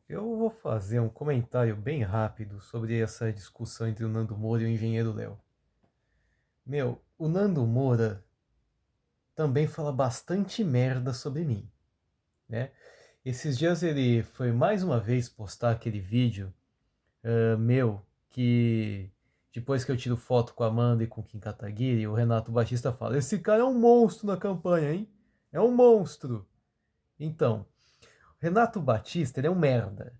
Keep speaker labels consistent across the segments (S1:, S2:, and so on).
S1: Eu vou fazer um comentário bem rápido sobre essa discussão entre o Nando Moura e o engenheiro Léo. Meu, o Nando Moura também fala bastante merda sobre mim, né? Esses dias ele foi mais uma vez postar aquele vídeo meu que depois que eu tiro foto com a Amanda e com o Kim Kataguiri, o Renato Batista fala: Esse cara é um monstro na campanha, hein? É um monstro. Então, Renato Batista, ele é um merda.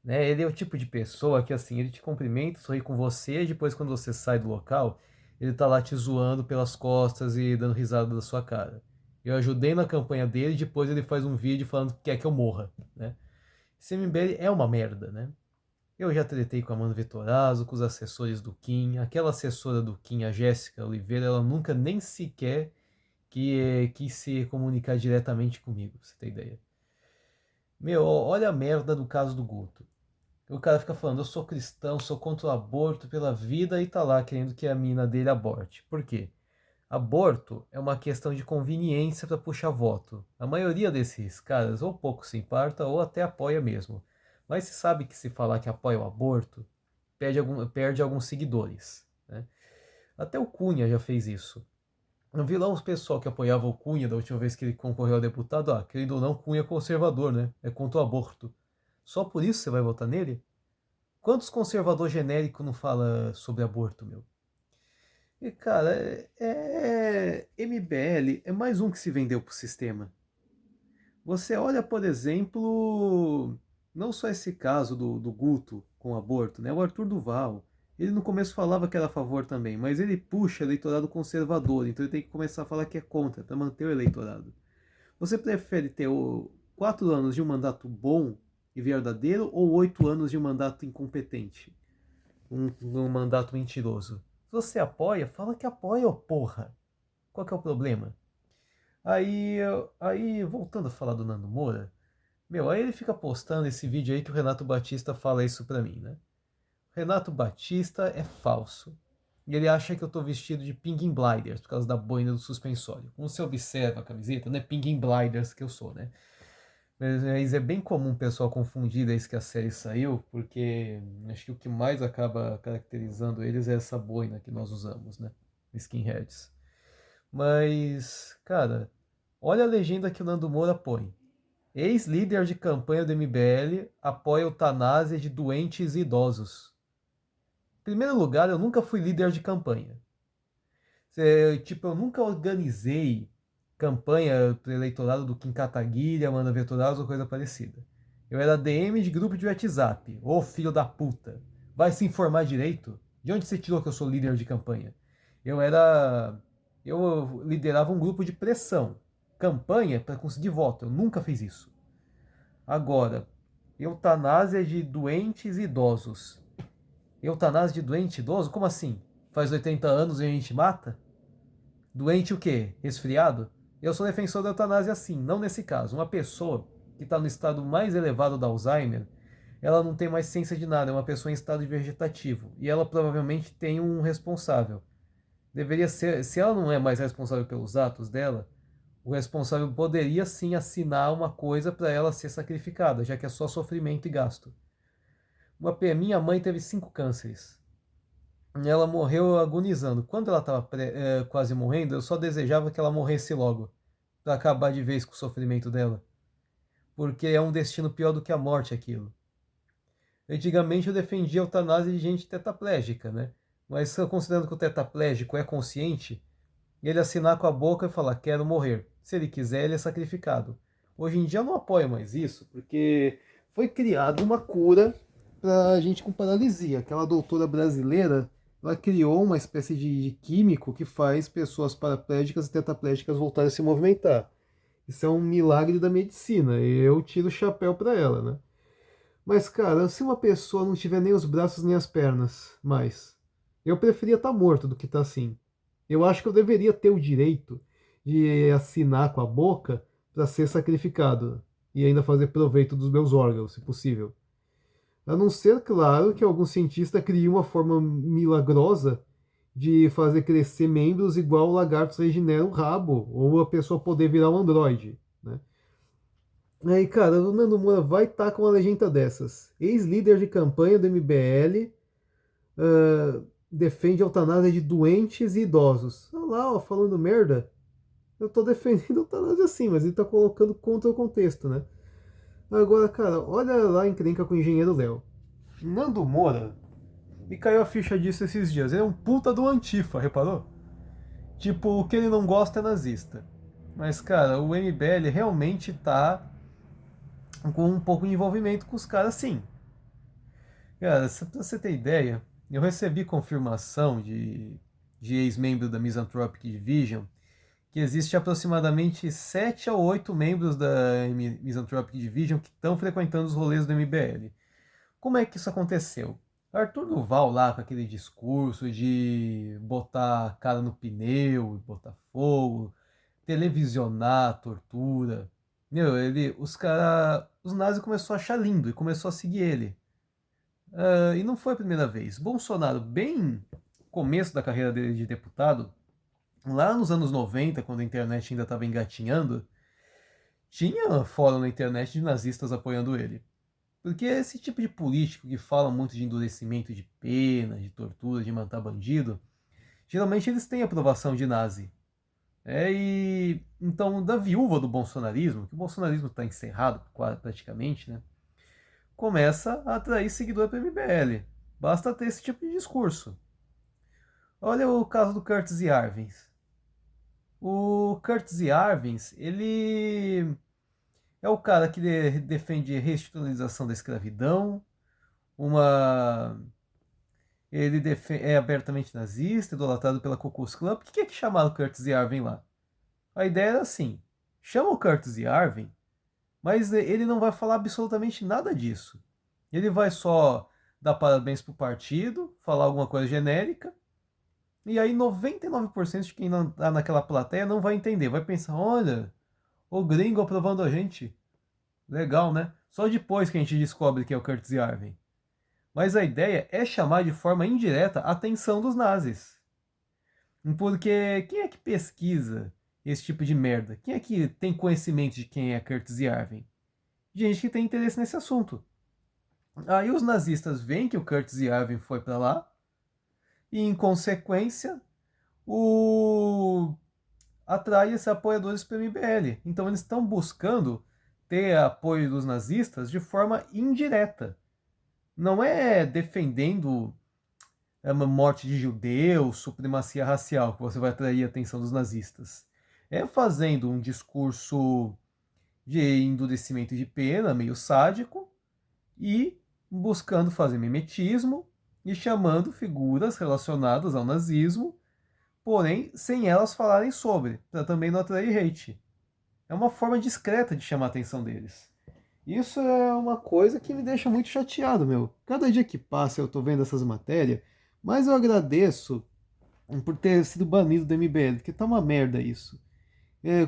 S1: Né? Ele é o tipo de pessoa que assim, ele te cumprimenta, sorri com você, e depois quando você sai do local, ele tá lá te zoando pelas costas e dando risada da sua cara. Eu ajudei na campanha dele, depois ele faz um vídeo falando que quer que eu morra, né? Esse MBL é uma merda, né? Eu já tretei com a Mano Vitorazzo, com os assessores do Kim, aquela assessora do Kim, a Jéssica Oliveira, ela nunca nem sequer quis se comunicar diretamente comigo, pra você ter ideia. Meu, olha a merda do caso do Guto. O cara fica falando, eu sou cristão, sou contra o aborto pela vida e tá lá querendo que a mina dele aborte. Por quê? Aborto é uma questão de conveniência para puxar voto. A maioria desses caras ou pouco se importa ou até apoia mesmo. Mas se sabe que se falar que apoia o aborto, perde alguns seguidores. Né? Até o Cunha já fez isso. Eu vi lá uns pessoal que apoiava o Cunha da última vez que ele concorreu a deputado. Ah, querendo ou não, Cunha é conservador, né? É contra o aborto. Só por isso você vai votar nele? Quantos conservador genérico não fala sobre aborto, meu? E, cara, MBL é mais um que se vendeu pro sistema. Você olha, por exemplo, não só esse caso do Guto com o aborto, né? O Arthur Duval. Ele no começo falava que era a favor também, mas ele puxa eleitorado conservador, então ele tem que começar a falar que é contra, para manter o eleitorado. Você prefere ter 4 anos de um mandato bom e verdadeiro ou 8 anos de um mandato incompetente? Um mandato mentiroso. Se você apoia, fala que apoia, ô porra. Qual que é o problema? Aí, aí, voltando a falar do Nando Moura, meu, aí ele fica postando esse vídeo aí que o Renato Batista fala isso pra mim, né? Renato Batista é falso. E ele acha que eu tô vestido de Pinguim Blinders por causa da boina do suspensório. Como você observa a camiseta, não é Pinguim Blinders que eu sou, né? Mas é bem comum o pessoal confundir desde que a série saiu, porque acho que o que mais acaba caracterizando eles é essa boina que nós usamos, né? Skinheads. Mas, cara, olha a legenda que o Nando Moura põe. Ex-líder de campanha do MBL apoia eutanásia de doentes e idosos. Em primeiro lugar, eu nunca fui líder de campanha. Tipo, eu nunca organizei campanha pro eleitorado do Kim Kataguiri, Amanda Vettorazzo ou coisa parecida. Eu era DM de grupo de WhatsApp. Ô filho da puta. Vai se informar direito? De onde você tirou que eu sou líder de campanha? Eu era. Eu liderava um grupo de pressão. Campanha para conseguir voto. Eu nunca fiz isso. Agora, eutanásia de doentes e idosos. Eutanásia de doente e idoso? Como assim? Faz 80 anos e a gente mata? Doente o quê? Resfriado? Eu sou defensor da eutanásia sim, não nesse caso. Uma pessoa que está no estado mais elevado da Alzheimer, ela não tem mais ciência de nada, é uma pessoa em estado vegetativo. E ela provavelmente tem um responsável. Deveria ser, se ela não é mais responsável pelos atos dela, o responsável poderia sim assinar uma coisa para ela ser sacrificada, já que é só sofrimento e gasto. Minha mãe teve 5 cânceres. Ela morreu agonizando. Quando ela estava quase morrendo, eu só desejava que ela morresse logo, para acabar de vez com o sofrimento dela. Porque é um destino pior do que a morte aquilo. Antigamente eu defendia a eutanásia de gente tetraplégica, né? Mas considerando que o tetraplégico é consciente, ele assinar com a boca e falar quero morrer. Se ele quiser, ele é sacrificado. Hoje em dia eu não apoio mais isso, porque foi criada uma cura para gente com paralisia. Aquela doutora brasileira, ela criou uma espécie de químico que faz pessoas paraplégicas e tetraplégicas voltarem a se movimentar. Isso é um milagre da medicina. E eu tiro o chapéu para ela, né? Mas, cara, se uma pessoa não tiver nem os braços nem as pernas mais, eu preferia estar morto do que estar assim. Eu acho que eu deveria ter o direito de assinar com a boca para ser sacrificado e ainda fazer proveito dos meus órgãos, se possível. A não ser, claro, que algum cientista crie uma forma milagrosa de fazer crescer membros igual lagartos regeneram o rabo, ou a pessoa poder virar um androide. Né? Aí, cara, o Nando Moura vai estar com uma legenda dessas. Ex-líder de campanha do MBL, defende a eutanásia de doentes e idosos. Olha lá, ó, falando merda. Eu tô defendendo a eutanásia assim, mas ele tá colocando contra o contexto, né? Agora, cara, olha lá a encrenca com o engenheiro Léo. Nando Moura, me caiu a ficha disso esses dias. Ele é um puta do antifa, reparou? Tipo, o que ele não gosta é nazista. Mas, cara, o MBL realmente tá com um pouco de envolvimento com os caras, sim. Cara, pra você ter ideia, eu recebi confirmação de ex-membro da Misanthropic Division que existe aproximadamente 7 a 8 membros da Misanthropic Division que estão frequentando os rolês do MBL. Como é que isso aconteceu? Arthur Duval lá com aquele discurso de botar a cara no pneu, botar fogo, televisionar a tortura. Meu, os nazis começou a achar lindo e começou a seguir ele. E não foi a primeira vez. Bolsonaro, bem começo da carreira dele de deputado, lá nos anos 90, quando a internet ainda estava engatinhando, tinha fórum na internet de nazistas apoiando ele. Porque esse tipo de político que fala muito de endurecimento de pena, de tortura, de matar bandido, geralmente eles têm aprovação de nazi. E então, da viúva do bolsonarismo, que o bolsonarismo está encerrado praticamente, né? Começa a atrair seguidor para o MBL. Basta ter esse tipo de discurso. Olha o caso do Curtis Yarvins. O Curtis Yarvins, ele é o cara que defende a restitucionalização da escravidão, uma ele é abertamente nazista, idolatrado pela Ku Klux Klan. Por que é que chamaram o Curtis Yarvin lá? A ideia era assim: chama o Curtis Yarvin, mas ele não vai falar absolutamente nada disso. Ele vai só dar parabéns pro partido, falar alguma coisa genérica, e aí 99% de quem não tá naquela plateia não vai entender. Vai pensar: olha, o gringo aprovando a gente. Legal, né? Só depois que a gente descobre que é o Curtis Yarvin. Mas a ideia é chamar de forma indireta a atenção dos nazis. Porque quem é que pesquisa esse tipo de merda? Quem é que tem conhecimento de quem é Curtis Yarvin? Gente que tem interesse nesse assunto. Aí os nazistas veem que o Curtis Yarvin foi para lá e, em consequência, o atrai esses apoiadores para o MBL. Então eles estão buscando ter apoio dos nazistas de forma indireta. Não é defendendo a morte de judeus, supremacia racial que você vai atrair a atenção dos nazistas. É fazendo um discurso de endurecimento de pena, meio sádico, e buscando fazer mimetismo e chamando figuras relacionadas ao nazismo, porém sem elas falarem sobre, para também não atrair hate. É uma forma discreta de chamar a atenção deles. Isso é uma coisa que me deixa muito chateado, meu. Cada dia que passa eu tô vendo essas matérias, mas eu agradeço por ter sido banido do MBL, porque tá uma merda isso.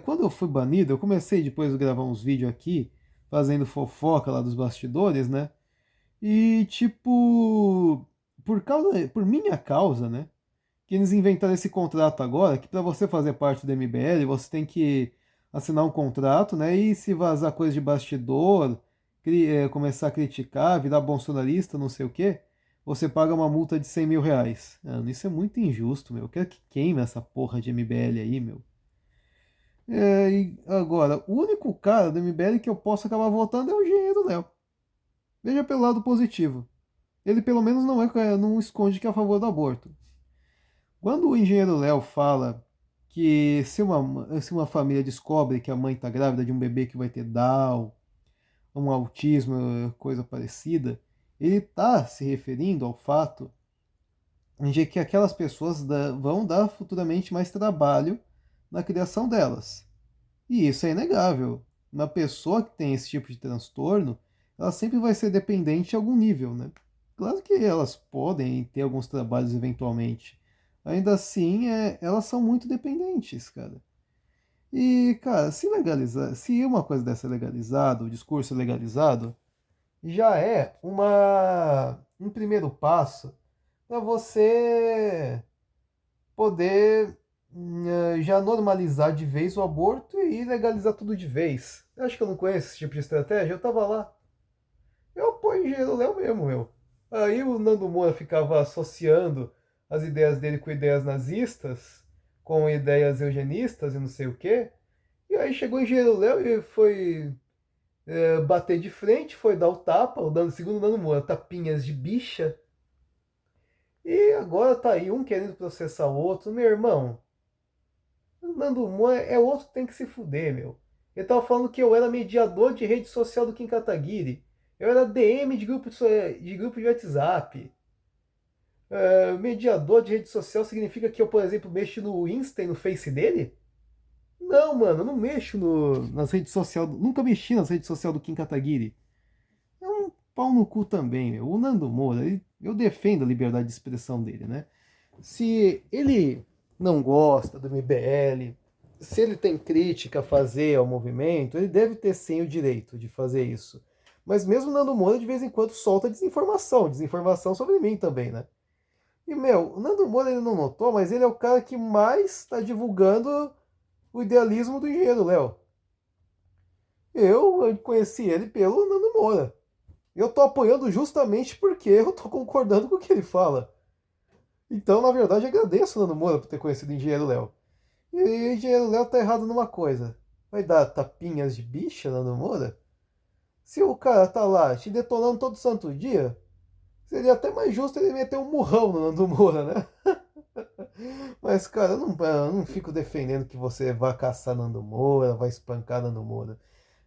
S1: Quando eu fui banido, eu comecei depois de gravar uns vídeos aqui, fazendo fofoca lá dos bastidores, né? E tipo, por minha causa, né? Que eles inventaram esse contrato agora, que para você fazer parte do MBL, você tem que assinar um contrato, né? E se vazar coisa de bastidor, começar a criticar, virar bolsonarista, não sei o quê, você paga uma multa de 100 mil reais. Mano, isso é muito injusto, meu. Eu quero que queime essa porra de MBL aí, meu. E agora, o único cara do MBL que eu posso acabar votando é o engenheiro Léo. Veja pelo lado positivo. Ele pelo menos não esconde que é a favor do aborto. Quando o engenheiro Léo fala que se uma família descobre que a mãe está grávida de um bebê que vai ter Down, um autismo, coisa parecida, ele está se referindo ao fato de que aquelas pessoas vão dar futuramente mais trabalho na criação delas. E isso é inegável. Uma pessoa que tem esse tipo de transtorno, ela sempre vai ser dependente em algum nível, né? Claro que elas podem ter alguns trabalhos eventualmente. Ainda assim, elas são muito dependentes, cara. E, cara, se uma coisa dessa é legalizada, o discurso é legalizado, já é um primeiro passo para você poder já normalizar de vez o aborto e legalizar tudo de vez. Eu acho que eu não conheço esse tipo de estratégia, eu tava lá. Eu apoio engenheiro Léo mesmo, meu. Aí o Nando Moura ficava associando as ideias dele com ideias nazistas, com ideias eugenistas e não sei o quê. E aí chegou o engenheiro Léo e foi bater de frente, foi dar o tapa, segundo o Nando Moura, tapinhas de bicha. E agora tá aí um querendo processar o outro. Meu irmão, o Nando Moura é outro que tem que se fuder, meu. Ele tava falando que eu era mediador de rede social do Kim Kataguiri. Eu era DM de grupo de WhatsApp. Mediador de rede social significa que eu, por exemplo, mexo no Insta e no Face dele? Não, mano, eu não mexo nas redes sociais. Nunca mexi nas redes sociais do Kim Kataguiri. É um pau no cu também, meu. O Nando Moura, eu defendo a liberdade de expressão dele, né? Se ele não gosta do MBL, se ele tem crítica a fazer ao movimento, ele deve ter sim o direito de fazer isso. Mas mesmo o Nando Moura de vez em quando solta desinformação sobre mim também, né? E, meu, o Nando Moura ele não notou, mas ele é o cara que mais está divulgando o idealismo do engenheiro Léo. Eu conheci ele pelo Nando Moura. Eu tô apoiando justamente porque eu tô concordando com o que ele fala. Então, na verdade, agradeço o Nando Moura por ter conhecido o engenheiro Léo. E o engenheiro Léo tá errado numa coisa. Vai dar tapinhas de bicha, Nando Moura? Se o cara tá lá te detonando todo santo dia, seria até mais justo ele meter um murrão no Nando Moura, né? Mas, cara, eu não fico defendendo que você vá caçar Nando Moura, vai espancar Nando Moura.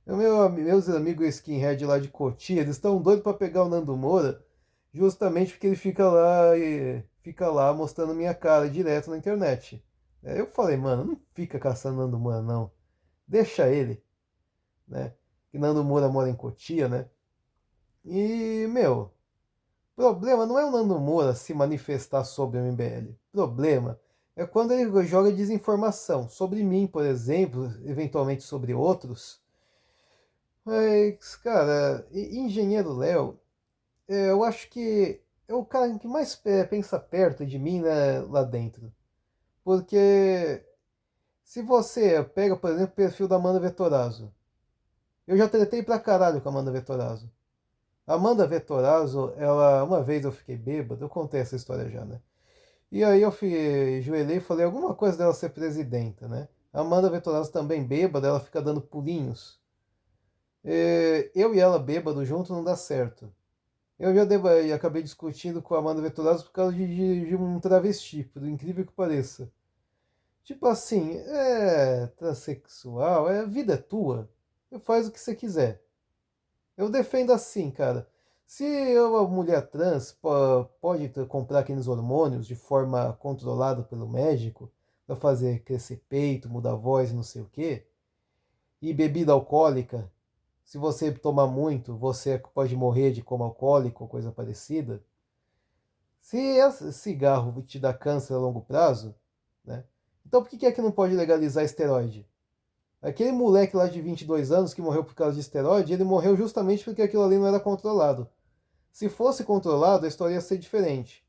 S1: Meus amigos skinhead lá de Cotia, eles estão doidos para pegar o Nando Moura, justamente porque ele fica lá mostrando minha cara direto na internet. Eu falei, mano, não fica caçando Nando Moura, não. Deixa ele, né? Que Nando Moura mora em Cotia, né? E, meu, problema não é o Nando Moura se manifestar sobre o MBL. Problema é quando ele joga desinformação sobre mim, por exemplo, eventualmente sobre outros. Mas, cara, Engenheiro Léo, eu acho que é o cara que mais pensa perto de mim, né, lá dentro. Porque se você pega, por exemplo, o perfil da Amanda Vettorazzo, eu já tretei pra caralho com a Amanda Vettorazzo. A Amanda Vettorazzo, uma vez eu fiquei bêbado, eu contei essa história já, né? E aí eu joelhei e falei alguma coisa dela ser presidenta, né? A Amanda Vettorazzo também bêbada, ela fica dando pulinhos. Eu e ela bêbado junto não dá certo. Eu já acabei discutindo com a Amanda Vettorazzo por causa de um travesti, por incrível que pareça. Tipo assim, transexual, a vida é tua. Faz o que você quiser. Eu defendo assim, cara. Se uma mulher trans pode comprar aqueles hormônios de forma controlada pelo médico, para fazer crescer peito, mudar a voz e não sei o quê, e bebida alcoólica, se você tomar muito, você pode morrer de coma alcoólico ou coisa parecida. Se esse cigarro te dá câncer a longo prazo, né? Então por que é que não pode legalizar esteroide? Aquele moleque lá de 22 anos que morreu por causa de esteroide, ele morreu justamente porque aquilo ali não era controlado. Se fosse controlado, a história ia ser diferente.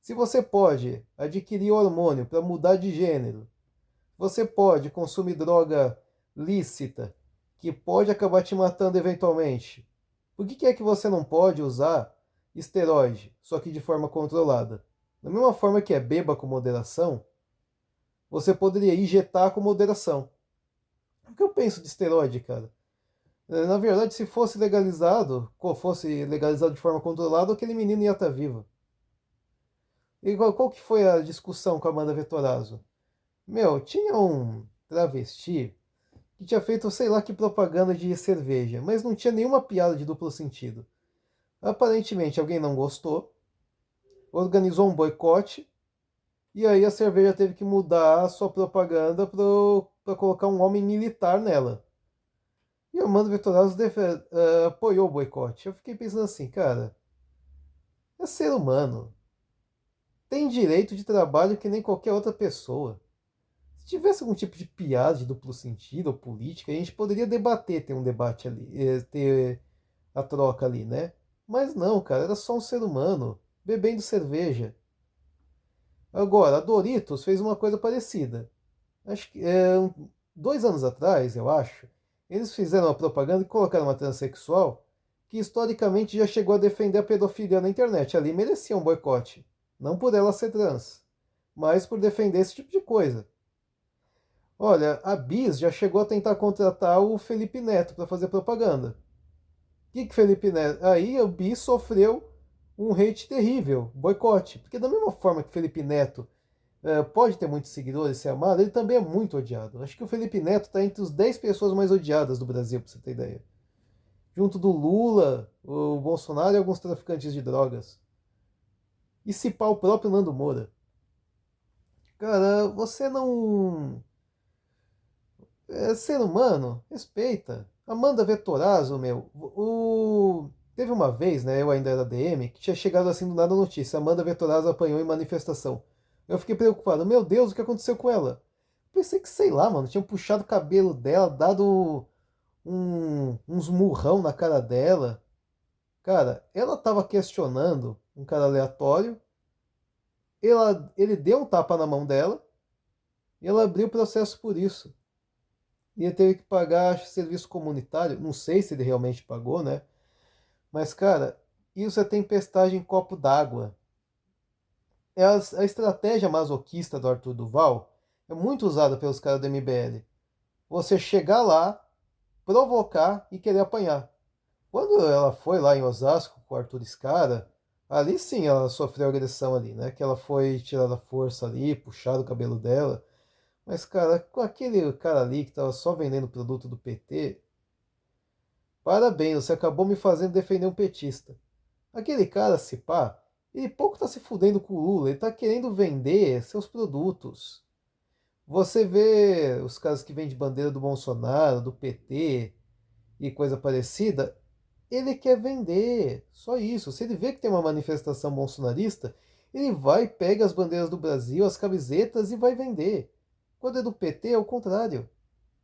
S1: Se você pode adquirir hormônio para mudar de gênero, você pode consumir droga lícita, que pode acabar te matando eventualmente. Por que é que você não pode usar esteroide, só que de forma controlada? Da mesma forma que beba com moderação, você poderia injetar com moderação. O que eu penso de esteroide, cara? Na verdade, se fosse legalizado de forma controlada, aquele menino ia estar vivo. E qual que foi a discussão com a Amanda Vettorazzo? Meu, tinha um travesti que tinha feito sei lá que propaganda de cerveja, mas não tinha nenhuma piada de duplo sentido. Aparentemente alguém não gostou, organizou um boicote, e aí a cerveja teve que mudar a sua propaganda para colocar um homem militar nela. E o Amanda Vettorazzo apoiou o boicote. Eu fiquei pensando assim, cara, é ser humano. Tem direito de trabalho que nem qualquer outra pessoa. Se tivesse algum tipo de piada de duplo sentido ou política, a gente poderia debater, ter um debate ali, ter a troca ali, né? Mas não, cara, era só um ser humano, bebendo cerveja. Agora, a Doritos fez uma coisa parecida. acho que 2 anos atrás, eu acho, eles fizeram uma propaganda e colocaram uma transexual que historicamente já chegou a defender a pedofilia na internet. Ali merecia um boicote. Não por ela ser trans, mas por defender esse tipo de coisa. Olha, a Bis já chegou a tentar contratar o Felipe Neto para fazer propaganda. O que Felipe Neto? Aí o Bis sofreu um hate terrível, boicote. Porque da mesma forma que Felipe Neto pode ter muitos seguidores e ser amado, ele também é muito odiado. Acho que o Felipe Neto está entre os 10 pessoas mais odiadas do Brasil, para você ter ideia. Junto do Lula, o Bolsonaro e alguns traficantes de drogas. E se pá o próprio Nando Moura. Cara, você não ser humano, respeita. Amanda Vettorazzo, meu, teve uma vez, né, eu ainda era DM, que tinha chegado assim do nada a notícia, Amanda Vettorazzo apanhou em manifestação. Eu fiquei preocupado, meu Deus, o que aconteceu com ela? Pensei que, sei lá, mano, tinham puxado o cabelo dela, dado uns murrão na cara dela. Cara, ela tava questionando um cara aleatório, ele deu um tapa na mão dela, e ela abriu o processo por isso. Ia ter que pagar serviço comunitário. Não sei se ele realmente pagou, né? Mas, cara, isso é tempestade em copo d'água. A estratégia masoquista do Arthur Duval é muito usada pelos caras do MBL. Você chegar lá, provocar e querer apanhar. Quando ela foi lá em Osasco com o Arthur Scara, ali sim ela sofreu agressão ali, né? Que ela foi tirada à força ali, puxaram o cabelo dela. Mas, cara, com aquele cara ali que tava só vendendo produto do PT, parabéns, você acabou me fazendo defender um petista. Aquele cara, se pá, ele pouco tá se fudendo com o Lula, ele tá querendo vender seus produtos. Você vê os caras que vendem bandeira do Bolsonaro, do PT e coisa parecida, ele quer vender, só isso. Se ele vê que tem uma manifestação bolsonarista, ele vai, pega as bandeiras do Brasil, as camisetas e vai vender. Quando é do PT, é o contrário.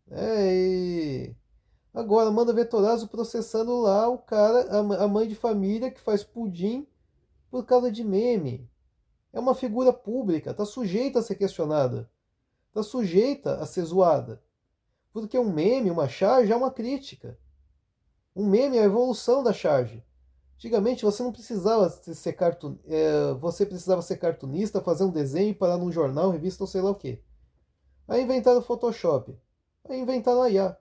S1: E agora manda Vetorazzo processando lá o cara, a mãe de família que faz pudim por causa de meme. É uma figura pública, tá sujeita a ser questionada, tá sujeita a ser zoada. Porque um meme, uma charge é uma crítica. Um meme é a evolução da charge. Antigamente você não precisava ser você precisava ser cartunista, fazer um desenho e parar num jornal, revista ou sei lá o quê. Aí inventaram o Photoshop. Aí inventaram a IA.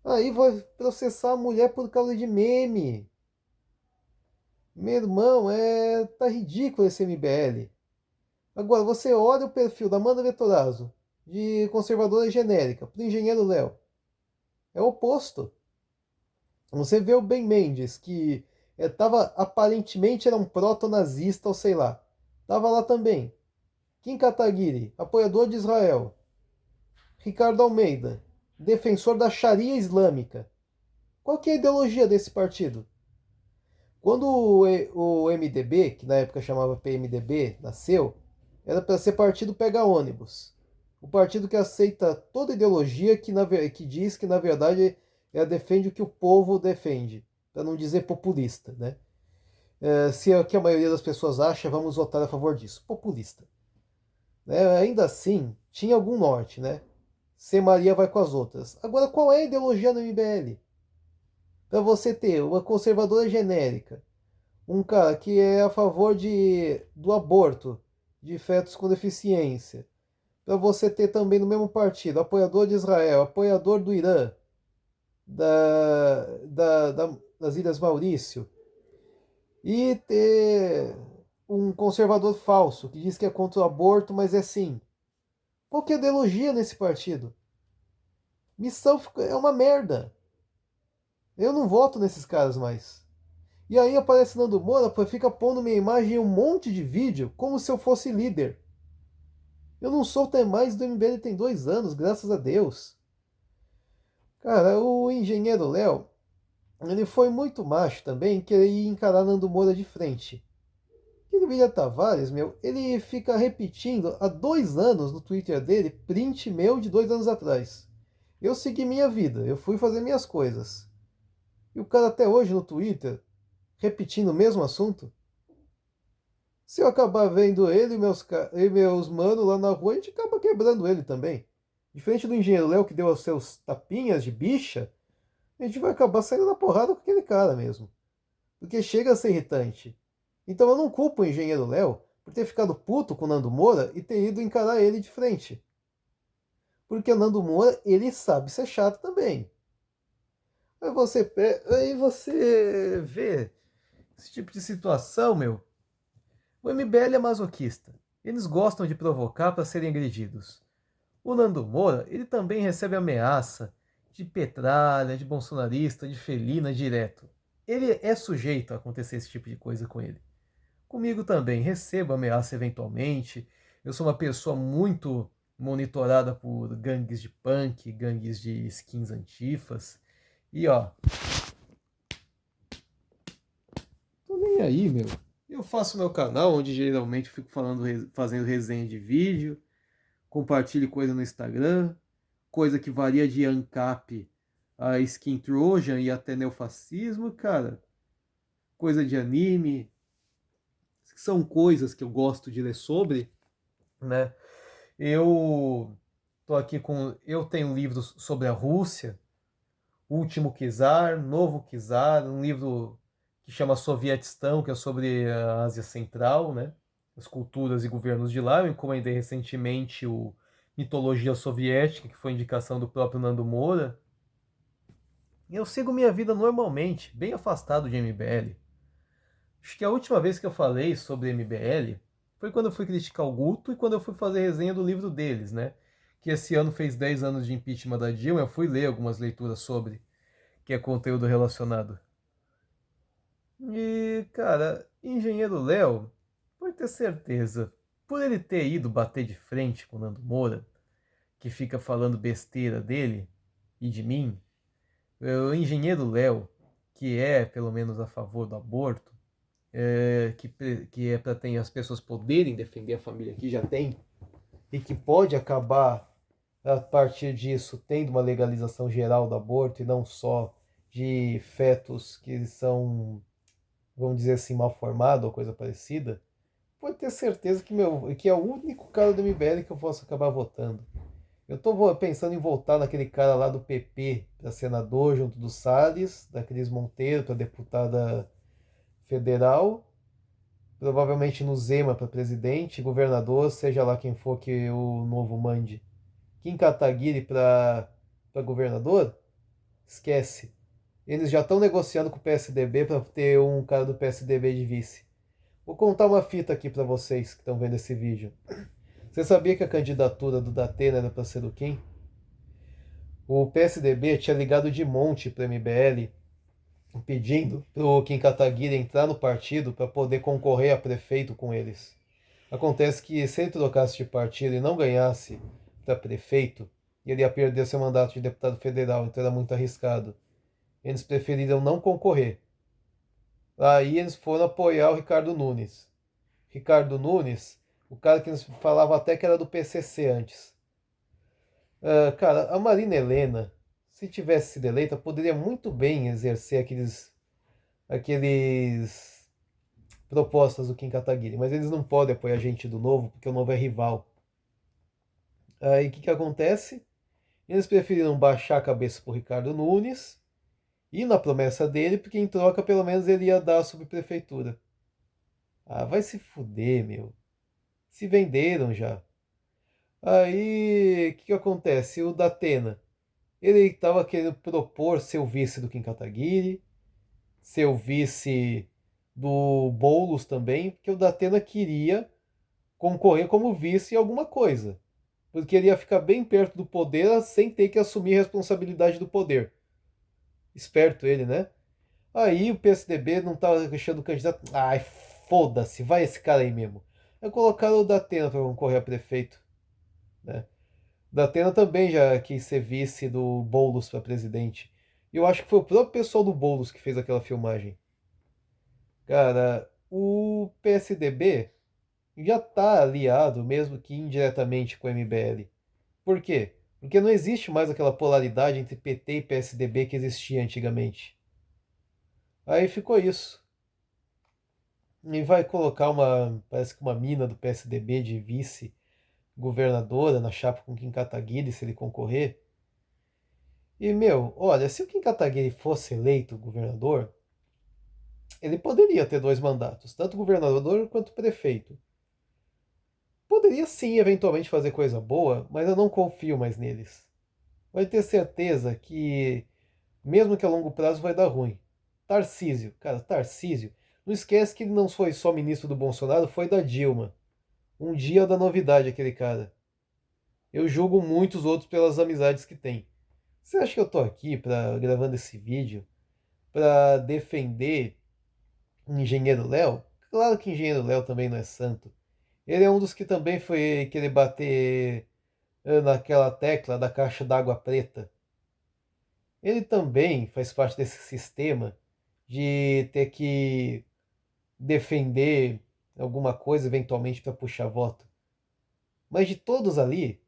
S1: Aí vai processar a mulher por causa de meme. Meu irmão, tá ridículo esse MBL. Agora, você olha o perfil da Amanda Vettorazzo, de conservadora genérica, pro engenheiro Léo. É o oposto. Você vê o Ben Mendes, que aparentemente era um proto-nazista ou sei lá. Tava lá também. Kim Kataguiri, apoiador de Israel. Ricardo Almeida, defensor da Sharia islâmica. Qual que é a ideologia desse partido? Quando o MDB, que na época chamava PMDB, nasceu, era para ser partido pega ônibus. O partido que aceita toda ideologia que diz que, na verdade, ela defende o que o povo defende, para não dizer populista. Né? Se é o que a maioria das pessoas acha, vamos votar a favor disso. Populista. Né? Ainda assim, tinha algum norte, né? Se Maria vai com as outras. Agora, qual é a ideologia do MBL? Para você ter uma conservadora genérica, um cara que é a favor do aborto de fetos com deficiência, para você ter também no mesmo partido apoiador de Israel, apoiador do Irã, das Ilhas Maurício, e ter um conservador falso que diz que é contra o aborto, mas é sim. Qual que é a ideologia nesse partido? Missão é uma merda. Eu não voto nesses caras mais. E aí aparece Nando Moura, fica pondo minha imagem em um monte de vídeo, como se eu fosse líder. Eu não sou até mais do MBL tem 2 anos, graças a Deus. Cara, o engenheiro Léo, ele foi muito macho também, querer ir encarar Nando Moura de frente. Aquele William Tavares, meu, ele fica repetindo há 2 anos no Twitter dele, print meu de 2 anos atrás. Eu segui minha vida, eu fui fazer minhas coisas. E o cara até hoje no Twitter, repetindo o mesmo assunto. Se eu acabar vendo ele e meus manos lá na rua, a gente acaba quebrando ele também. Diferente do engenheiro Léo que deu os seus tapinhas de bicha, a gente vai acabar saindo na porrada com aquele cara mesmo. Porque chega a ser irritante. Então eu não culpo o engenheiro Léo por ter ficado puto com o Nando Moura e ter ido encarar ele de frente. Porque o Nando Moura, ele sabe ser chato também. Aí você vê esse tipo de situação, meu. O MBL é masoquista. Eles gostam de provocar para serem agredidos. O Nando Moura, ele também recebe ameaça de petralha, de bolsonarista, de felina direto. Ele é sujeito a acontecer esse tipo de coisa com ele. Comigo também, recebo ameaça eventualmente. Eu sou uma pessoa muito monitorada por gangues de punk, gangues de skins antifas. E ó, tô nem aí, meu. Eu faço meu canal, onde geralmente fico fazendo resenha de vídeo, compartilho coisa no Instagram, coisa que varia de ANCAP a skin Trojan e até neofascismo, cara. Coisa de anime, são coisas que eu gosto de ler sobre, né? Eu tô aqui com. Eu tenho livros sobre a Rússia, Último Czar, Novo Czar, um livro que chama Sovietistão, que é sobre a Ásia Central, né? As culturas e governos de lá. Eu encomendei recentemente o Mitologia Soviética, que foi indicação do próprio Nando Moura. E eu sigo minha vida normalmente, bem afastado de MBL. Acho que a última vez que eu falei sobre MBL foi quando eu fui criticar o Guto e quando eu fui fazer resenha do livro deles, né? Que esse ano fez 10 anos de impeachment da Dilma, eu fui ler algumas leituras sobre, que é conteúdo relacionado. E, cara, Engenheiro Léo, por ter certeza, por ele ter ido bater de frente com o Nando Moura, que fica falando besteira dele e de mim, o Engenheiro Léo, que é pelo menos a favor do aborto, que é para as pessoas poderem defender a família que já tem, e que pode acabar, a partir disso, tendo uma legalização geral do aborto e não só de fetos que são, vamos dizer assim, mal formados ou coisa parecida, pode ter certeza que é o único cara do MBL que eu posso acabar votando. Eu estou pensando em votar naquele cara lá do PP para senador, junto do Salles, da Cris Monteiro para deputada federal, provavelmente no Zema para presidente, governador, seja lá quem for que o novo mande. Kim Kataguiri para governador, esquece. Eles já estão negociando com o PSDB para ter um cara do PSDB de vice. Vou contar uma fita aqui para vocês que estão vendo esse vídeo. Você sabia que a candidatura do Datena era para ser do Kim? O PSDB tinha ligado de monte para o MBL pedindo para o Kim Kataguiri entrar no partido para poder concorrer a prefeito com eles. Acontece que se ele trocasse de partido e não ganhasse para prefeito, ele ia perder seu mandato de deputado federal, então era muito arriscado. Eles preferiram não concorrer. Aí eles foram apoiar o Ricardo Nunes. Ricardo Nunes, o cara que eles falavam até que era do PCC antes. Cara, a Marina Helena, se tivesse sido eleita, poderia muito bem exercer aqueles propostas do Kim Kataguiri, mas eles não podem apoiar gente do Novo, porque o Novo é rival. Aí o que acontece? Eles preferiram baixar a cabeça pro Ricardo Nunes e na promessa dele, porque em troca pelo menos ele ia dar a subprefeitura. Ah, vai se fuder, meu. Se venderam já. Aí o que acontece? O Datena, ele estava querendo propor ser o vice do Kim Kataguiri, ser o vice do Boulos também, porque o Datena queria concorrer como vice em alguma coisa. Porque ele ia ficar bem perto do poder sem ter que assumir a responsabilidade do poder. Esperto ele, né? Aí o PSDB não estava deixando o candidato. Ai, foda-se, vai esse cara aí mesmo. Aí colocaram o Datena para concorrer a prefeito. Né? O Datena também já quis ser vice do Boulos para presidente. E eu acho que foi o próprio pessoal do Boulos que fez aquela filmagem. Cara, o PSDB já está aliado, mesmo que indiretamente, com o MBL. Por quê? Porque não existe mais aquela polaridade entre PT e PSDB que existia antigamente. Aí ficou isso. e vai colocar uma, parece que uma mina do PSDB de vice-governadora na chapa com Kim Kataguiri se ele concorrer. E, meu, olha, se o Kim Kataguiri fosse eleito governador, ele poderia ter dois mandatos, tanto governador quanto prefeito. Poderia sim, eventualmente, fazer coisa boa, mas eu não confio mais neles. Vai ter certeza que, mesmo que a longo prazo, vai dar ruim. Tarcísio, cara, Tarcísio. Não esquece que ele não foi só ministro do Bolsonaro, foi da Dilma. Um dia da novidade aquele cara. Eu julgo muitos outros pelas amizades que tem. Você acha que eu tô aqui gravando esse vídeo para defender Engenheiro Léo? Claro que Engenheiro Léo também não é santo. Ele é um dos que também foi querer bater naquela tecla da caixa d'água preta. Ele também faz parte desse sistema de ter que defender alguma coisa eventualmente para puxar voto. Mas de todos ali,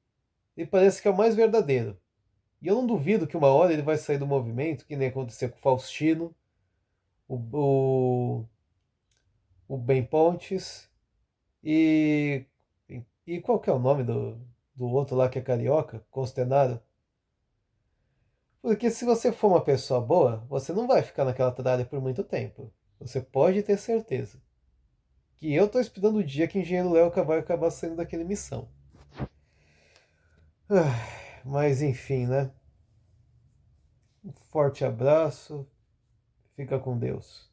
S1: ele parece que é o mais verdadeiro. E eu não duvido que uma hora ele vai sair do movimento, que nem aconteceu com o Faustino, o, o, o Ben Pontes e. E qual que é o nome do outro lá que é carioca? Consternado? Porque se você for uma pessoa boa, você não vai ficar naquela tralha por muito tempo. Você pode ter certeza. Que eu tô esperando o dia que o Engenheiro Léo vai acabar saindo daquela missão. Mas enfim, né? Um forte abraço. Fica com Deus.